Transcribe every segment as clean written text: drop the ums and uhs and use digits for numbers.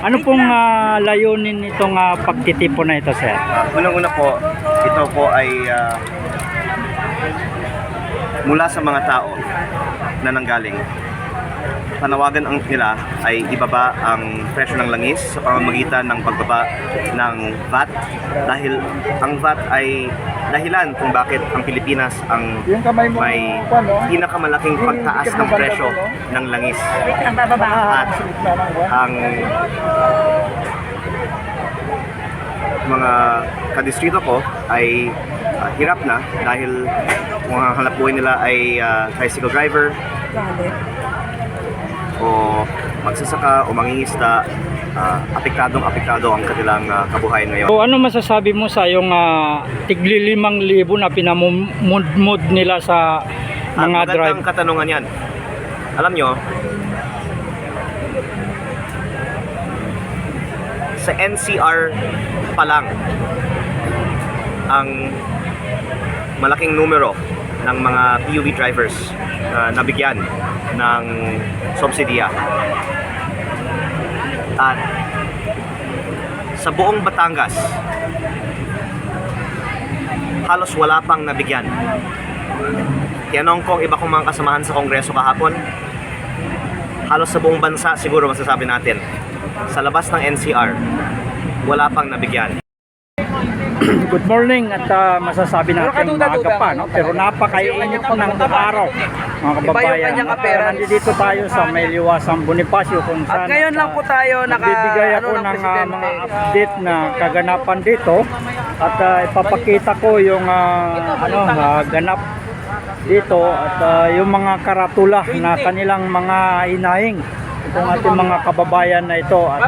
Ano pong layunin nitong pagtitipon na ito, sir? Unang-una po, ito po ay mula sa mga tao na nanggaling. Panawagan nila ay ibaba ang presyo ng langis sa pamamagitan ng pagbaba ng VAT, dahil ang VAT ay dahilan kung bakit ang Pilipinas ang may pinakamalaking pagtaas ng presyo ng langis. At ang mga kadistrito ko ay hirap na dahil kung ang hanap buhay nila ay tricycle driver o magsasaka o mangingisda, apektado ang kanilang kabuhayan ngayon. So, ano masasabi mo sa yung tigli 5,000 na pinamumud nila sa mga driver? Magandang katanungan yan. Alam nyo, sa NCR pa lang, ang malaking numero ng mga PUV drivers na nabigyan ng subsidiya. At sa buong Batangas, halos wala pang nabigyan. Tinanong ko iba kong mga kasamahan sa Kongreso kahapon, halos sa buong bansa siguro masasabi natin, sa labas ng NCR, wala pang nabigyan. Good morning at masasabi natin maaga pa, no? Pero napakainit po ng araw, mga kababayan. Nandito tayo sa may liwasang Bonifacio kung saan at ngayon lang po tayo nagbibigay ako ng mga update na kaganapan dito at ipapakita ko yung ganap dito at yung mga karatula na kanilang mga inahing itong ating mga kababayan na ito at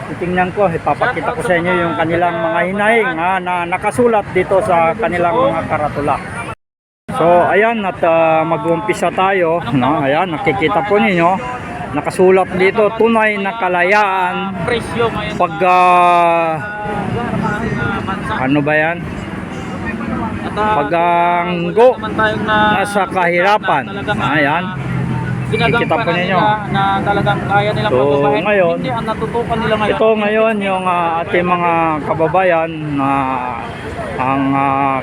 titingnan ko, ipapakita ko sa inyo yung kanilang mga hinahing na nakasulat dito sa kanilang mga karatula. So ayan at mag-umpisa tayo, no? Ayan, nakikita po ninyo nakasulat dito, tunay na kalayaan pag ano ba yan? Paganggo nasa kahirapan. Ayan, kita po ninyo na talagang kaya nilang pagbabahin. Ngayon, hindi ang natutukan nila ngayon. Ito ngayon yung ating mga kababayan na ang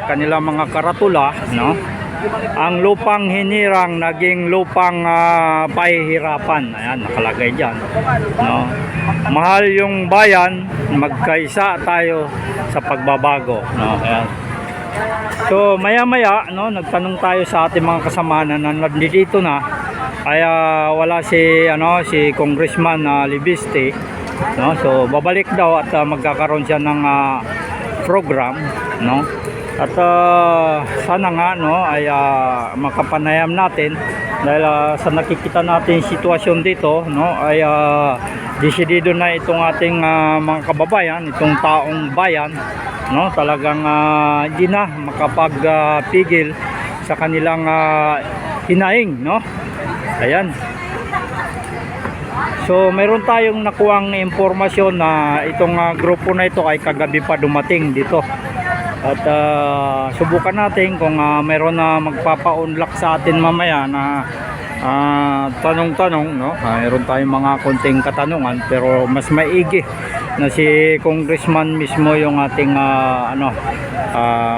kanilang mga karatula, no? Ang lupang hinirang naging lupang pahihirapan. Ayan, nakalagay diyan, no? Mahal yung bayan, magkaisa tayo sa pagbabago, no? Ayan. So maya-maya, no, nagtanong tayo sa ating mga kasamahan na nandito na. Kaya wala si Congressman Libiste, no? So babalik daw at magkakaroon siya ng program, no? At sana nga, no, ay makapanayam natin dahil sa nakikita natin sitwasyon dito, no, ay desidido na itong ating mga kababayan, itong taong bayan, no, talagang hindi na makapagpigil sa kanilang hinaing, no. Ayan. So meron tayong nakuhang impormasyon na itong grupo na ito ay kagabi pa dumating dito. At subukan natin kung meron na magpapa-unlock sa atin mamaya na tanong-tanong, no? Meron tayong mga konting katanungan pero mas maigi na si Congressman mismo yung ating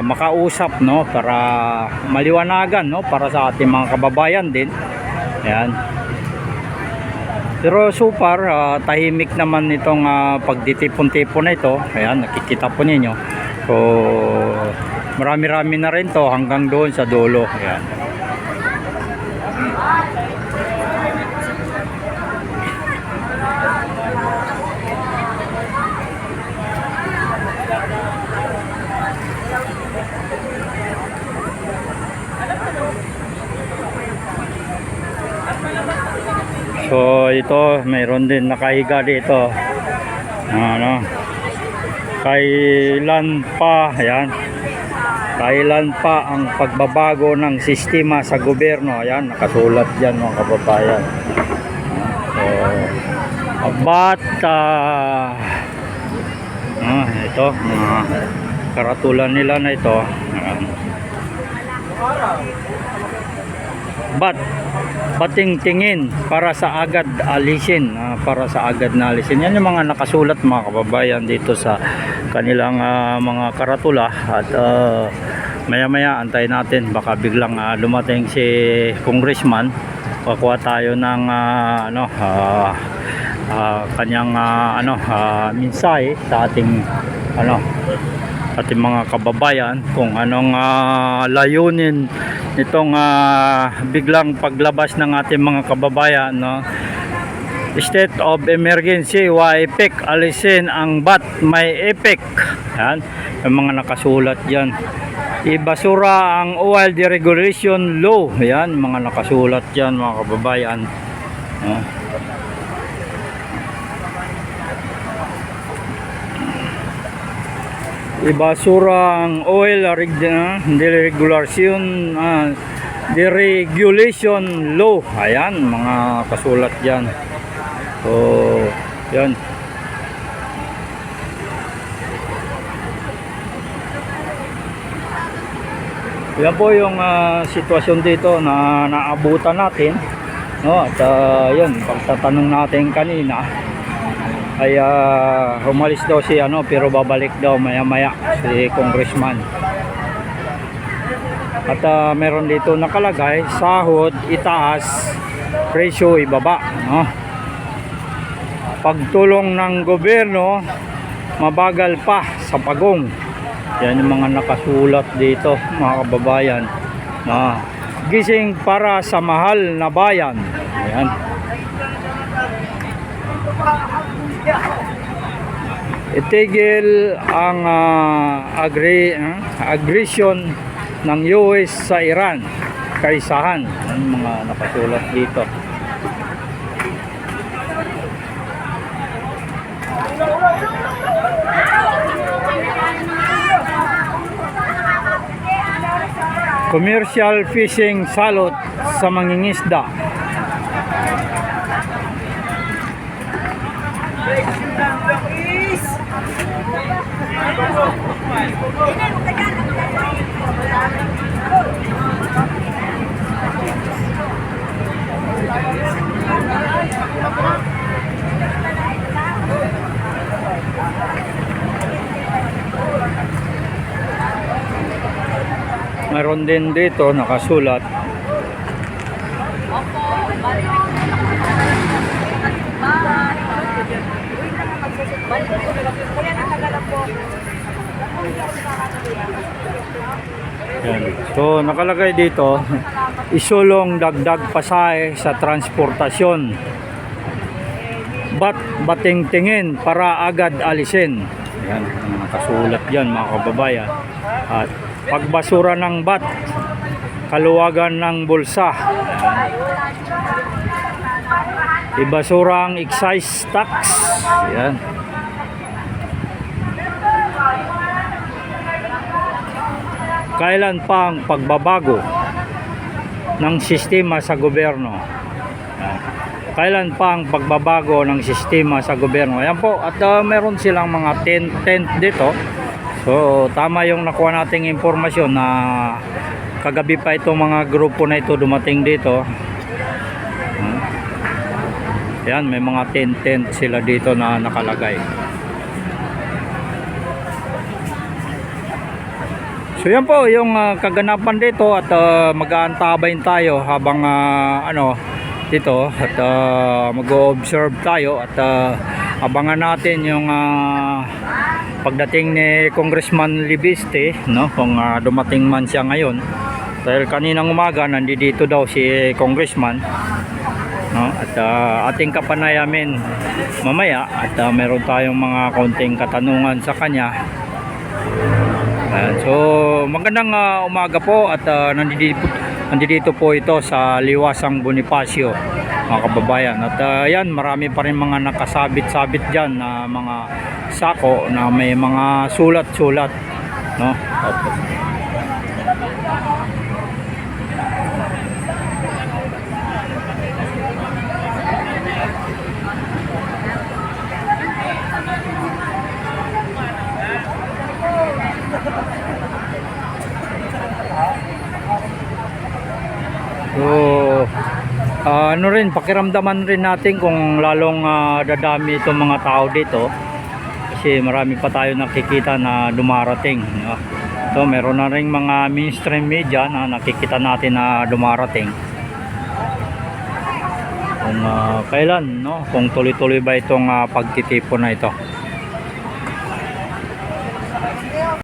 makausap, no, para maliwanagan, no, para sa ating mga kababayan din. Ayan. Pero so far tahimik naman itong pagditipon-tipon na ito. Ayan, nakikita po ninyo. So marami-rami na rin to hanggang doon sa dulo. Ayan. So ito, mayroon din nakahiga dito. Kailan pa, ayan. Kailan pa ang pagbabago ng sistema sa gobyerno? Ayan, nakasulat diyan mga kababayan. So, ito, mga karatulan nila na ito. Ayan. bating tingin para sa agad alisin, para sa agad na alisin. Yan yung mga nakasulat mga kababayan dito sa kanilang mga karatula. At maya-maya antayin natin, baka biglang dumating si congressman, kukuha tayo ng kanyang mensahe sa ating ating mga kababayan kung anong layunin nitong biglang paglabas ng ating mga kababayan, no? State of emergency, WAEPIC, alisin ang bat, may EPIC. Yan, yung mga nakasulat dyan. Ibasura ang oil deregulation law. Yan, mga nakasulat dyan mga kababayan, no? Ibasura ang oil deregulation law. Ayan, mga kasulat dyan. So, yan. Yan po yung sitwasyon dito na naabutan natin, no? At yun, pagtatanong natin kanina ay umalis daw si pero babalik daw maya-maya si congressman. At meron dito nakalagay, sahod itaas, presyo ibaba, no? Pagtulong ng gobyerno, mabagal pa sa pagong. Yan yung mga nakasulat dito mga kababayan, na gising para sa mahal na bayan. Ayan. Itigil ang aggression ng US sa Iran, kaisahan. Ang mga nakasulat dito. Commercial fishing salot sa mangingisda. Meron din dito nakasulat, yan. So nakalagay dito, isulong dagdag pasahe sa transportasyon, bating tingin para agad alisin. Yan, nakasulat dyan mga kababayan. At pagbasura ng bat, kaluwagan ng bulsa. Ibasura ang excise tax. Yan. Kailan pa ang pagbabago ng sistema sa gobyerno? Yan. Kailan pa ang pagbabago ng sistema sa gobyerno? Ayan po, at meron silang mga tent dito. So tama yung nakuha nating impormasyon na kagabi pa itong mga grupo na ito dumating dito. Yan, may mga tent sila dito na nakalagay. So yan po yung kaganapan dito, at mag-aantabayin tayo habang dito, at mag-o-observe tayo, at abangan natin yung pagdating ni Congressman Libiste, no, kung dumating man siya ngayon. Dahil kaninang umaga nandito daw si Congressman, no, at ating kapanayamin mamaya, at meron tayong mga kaunting katanungan sa kanya. So magandang umaga po, at nandito po ito sa Liwasang Bonifacio mga kababayan. At yan, marami pa rin mga nakasabit-sabit dyan na mga sako na may mga sulat-sulat, no? So ano rin, pakiramdaman rin natin kung lalong dadami itong mga tao dito. Kasi marami pa tayo nakikita na dumarating, no? So meron na ring mga mainstream media na nakikita natin na dumarating. Kung kailan, no? Kung tuloy-tuloy ba itong pagtitipon na ito.